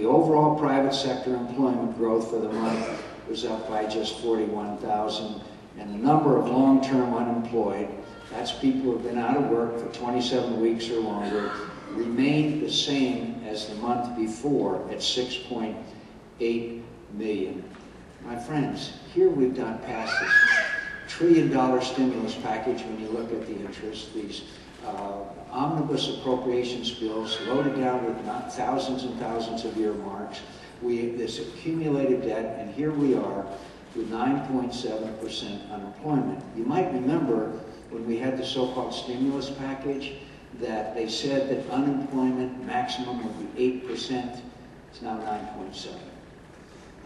the overall private sector employment growth for the month was up by just 41,000, and the number of long-term unemployed, that's people who have been out of work for 27 weeks or longer, remained the same as the month before at 6.8 million. My friends, here we've done past this $1 trillion stimulus package when you look at the interest, these omnibus appropriations bills loaded down with thousands and thousands of earmarks, this accumulated debt, and here we are with 9.7% unemployment. You might remember when we had the so-called stimulus package that they said that unemployment maximum would be 8%. It's now 9.7%.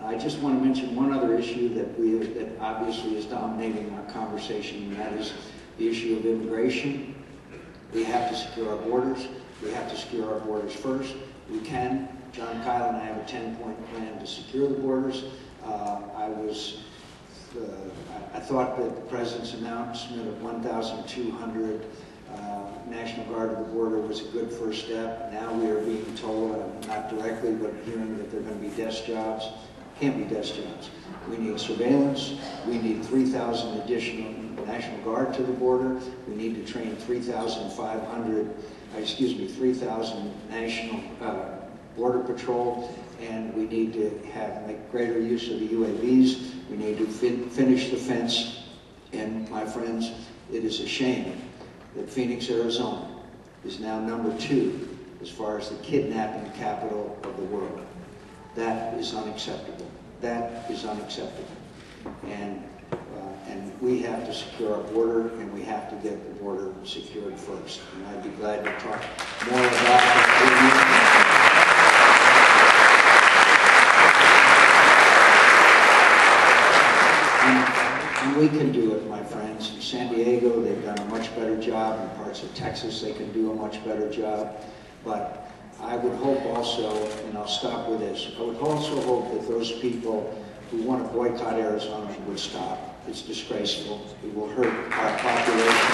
I just want to mention one other issue that obviously is dominating our conversation, and that is the issue of immigration. We have to secure our borders. We have to secure our borders first. We can. John Kyle and I have a 10-point plan to secure the borders. I thought that the President's announcement of 1,200 National Guard at the border was a good first step. Now we are being told, not directly, but hearing that they're going to be desk jobs. Can't be desk jobs. We need surveillance. We need 3,000 additional National Guard to the border. We need to train 3,000 National Border Patrol, and we need to make greater use of the UAVs. We need to finish the fence. And my friends, it is a shame that Phoenix, Arizona is now #2 as far as the kidnapping capital of the world. That is unacceptable. That is unacceptable. And we have to secure our border, and we have to get the border secured first. And I'd be glad to talk more about that with you. And we can do it, my friends. In San Diego, they've done a much better job. In parts of Texas, they can do a much better job. But I would hope also, and I'll stop with this, I would also hope that those people who want to boycott Arizona would stop. It's disgraceful. It will hurt our population.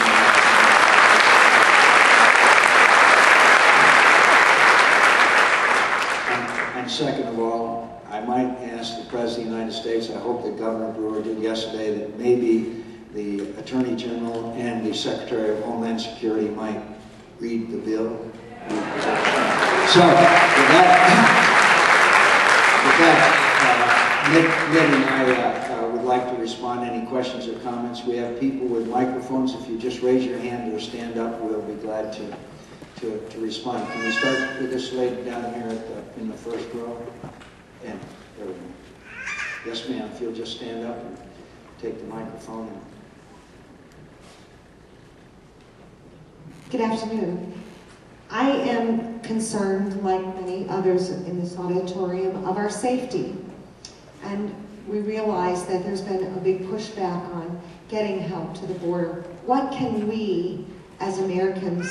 And second of all, I might ask the President of the United States, I hope that Governor Brewer did yesterday, that maybe the Attorney General and the Secretary of Homeland Security might read the bill. So, with that, Nick and I would like to respond to any questions or comments. We have people with microphones. If you just raise your hand or stand up, we'll be glad to respond. Can we start with this lady down here in the first row? And there we go. Yes, ma'am. If you'll just stand up and take the microphone. Good afternoon. I am concerned, like many others in this auditorium, of our safety. And we realize that there's been a big pushback on getting help to the border. What can we, as Americans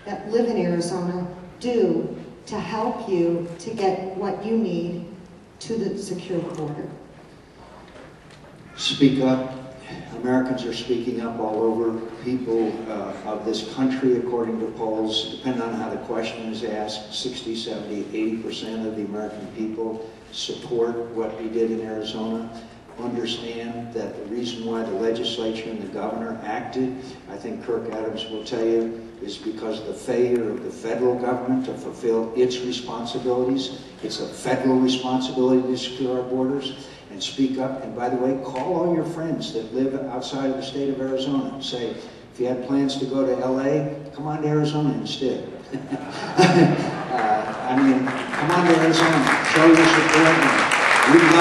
that live in Arizona, do to help you to get what you need to the secure border? Speak up. Americans are speaking up all over. People of this country, according to polls, depending on how the question is asked, 60, 70, 80% of the American people support what we did in Arizona, understand that the reason why the legislature and the governor acted, I think Kirk Adams will tell you, is because of the failure of the federal government to fulfill its responsibilities. It's a federal responsibility to secure our borders. And speak up, and by the way, call all your friends that live outside of the state of Arizona and say, if you had plans to go to LA, come on to Arizona instead. I mean, come on to Arizona, show your support. We would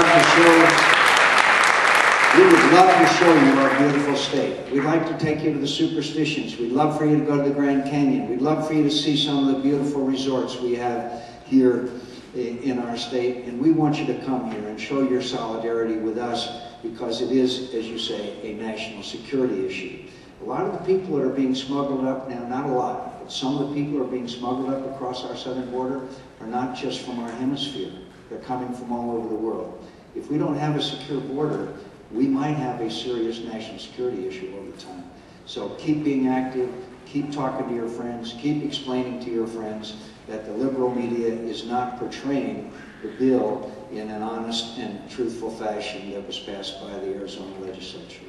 love to show you our beautiful state. We'd like to take you to the Superstitions. We'd love for you to go to the Grand Canyon. We'd love for you to see some of the beautiful resorts we have here in our state, and we want you to come here and show your solidarity with us because it is, as you say, a national security issue. A lot of the people that are being smuggled up now, not a lot, but some of the people who are being smuggled up across our southern border are not just from our hemisphere. They're coming from all over the world. If we don't have a secure border, we might have a serious national security issue over time. So keep being active, keep talking to your friends, keep explaining to your friends that the liberal media is not portraying the bill in an honest and truthful fashion that was passed by the Arizona legislature.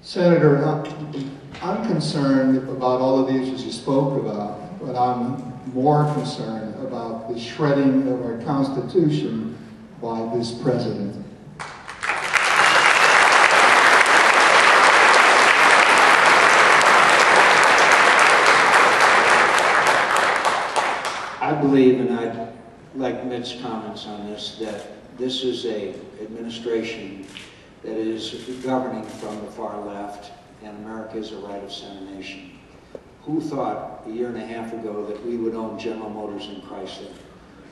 Senator, I'm concerned about all of the issues you spoke about, but I'm more concerned about the shredding of our Constitution by this president. I believe, and I'd like Mitt's comments on this, that this is an administration that is governing from the far left, and America is a right-of-center nation. Who thought a year and a half ago that we would own General Motors and Chrysler?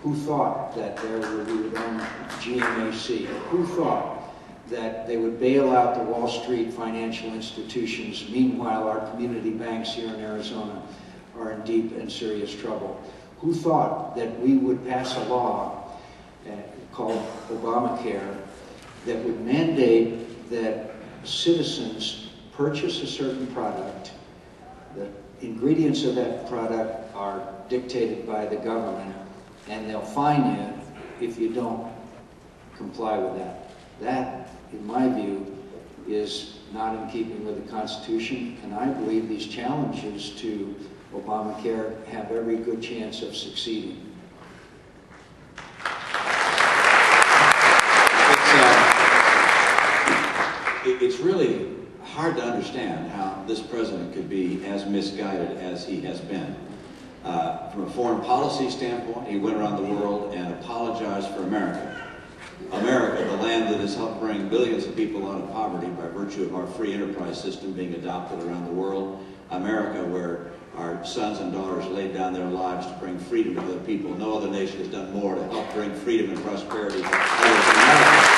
Who thought that we would own GMAC? Who thought that they would bail out the Wall Street financial institutions? Meanwhile, our community banks here in Arizona are in deep and serious trouble. Who thought that we would pass a law called Obamacare that would mandate that citizens purchase a certain product, the ingredients of that product are dictated by the government, and they'll fine you if you don't comply with that. That, in my view, is not in keeping with the Constitution, and I believe these challenges to Obamacare have every good chance of succeeding. It's really hard to understand how this president could be as misguided as he has been. From a foreign policy standpoint, he went around the world and apologized for America. America, the land that has helped bring billions of people out of poverty by virtue of our free enterprise system being adopted around the world. America, where our sons and daughters laid down their lives to bring freedom to other people. No other nation has done more to help bring freedom and prosperity to others than America.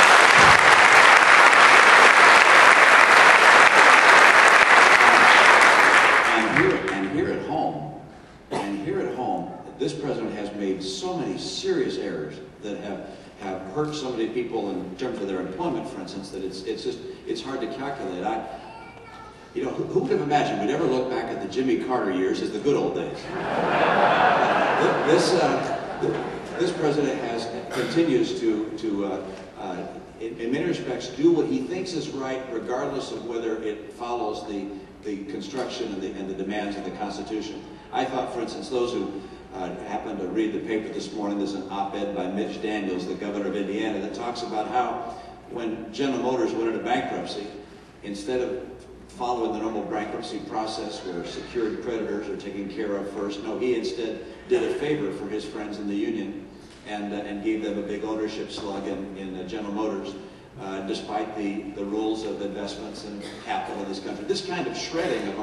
And here at home, this president has made so many serious errors that have hurt so many people in terms of their employment, for instance, that it's hard to calculate. You know, who would have imagined we'd ever look back at the Jimmy Carter years as the good old days? This president continues to in many respects, do what he thinks is right, regardless of whether it follows the construction and the demands of the Constitution. I thought, for instance, those who happened to read the paper this morning, there's an op-ed by Mitch Daniels, the governor of Indiana, that talks about how when General Motors went into bankruptcy, instead of following the normal bankruptcy process where secured creditors are taken care of first, no, he instead did a favor for his friends in the union and gave them a big ownership slug in General Motors, despite the rules of investments and capital in this country. This kind of shredding of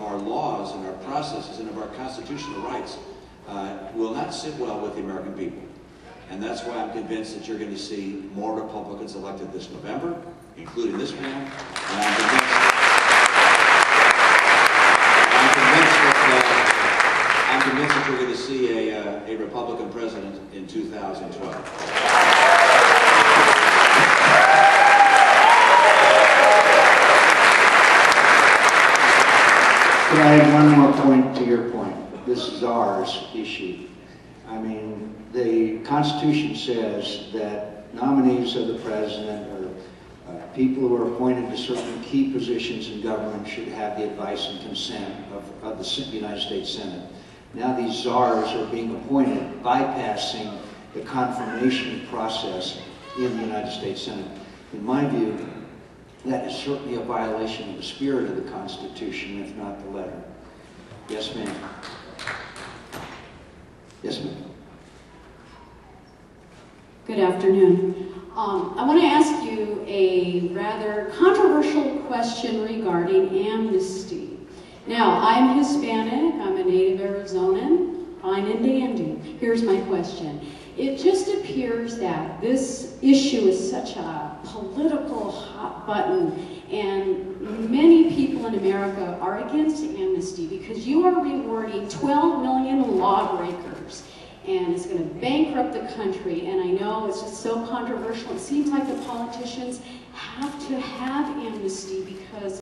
our laws and our processes and of our constitutional rights will not sit well with the American people. And that's why I'm convinced that you're going to see more Republicans elected this November, including this man. And I'm convinced that you're going to see a Republican president in 2012. Can I add one more point to your point? This is ours issue. I mean, the Constitution says that nominees of the president or people who are appointed to certain key positions in government should have the advice and consent of the United States Senate. Now these czars are being appointed, bypassing the confirmation process in the United States Senate. In my view, that is certainly a violation of the spirit of the Constitution, if not the letter. Yes, ma'am. Yes, ma'am. Good afternoon. I want to ask you a rather controversial question regarding amnesty. Now, I'm Hispanic, I'm a native Arizonan, fine and dandy. Here's my question. It just appears that this issue is such a political hot button, and many people in America are against amnesty because you are rewarding 12 million lawbreakers, and it's going to bankrupt the country. And I know it's just so controversial. It seems like the politicians have to have amnesty because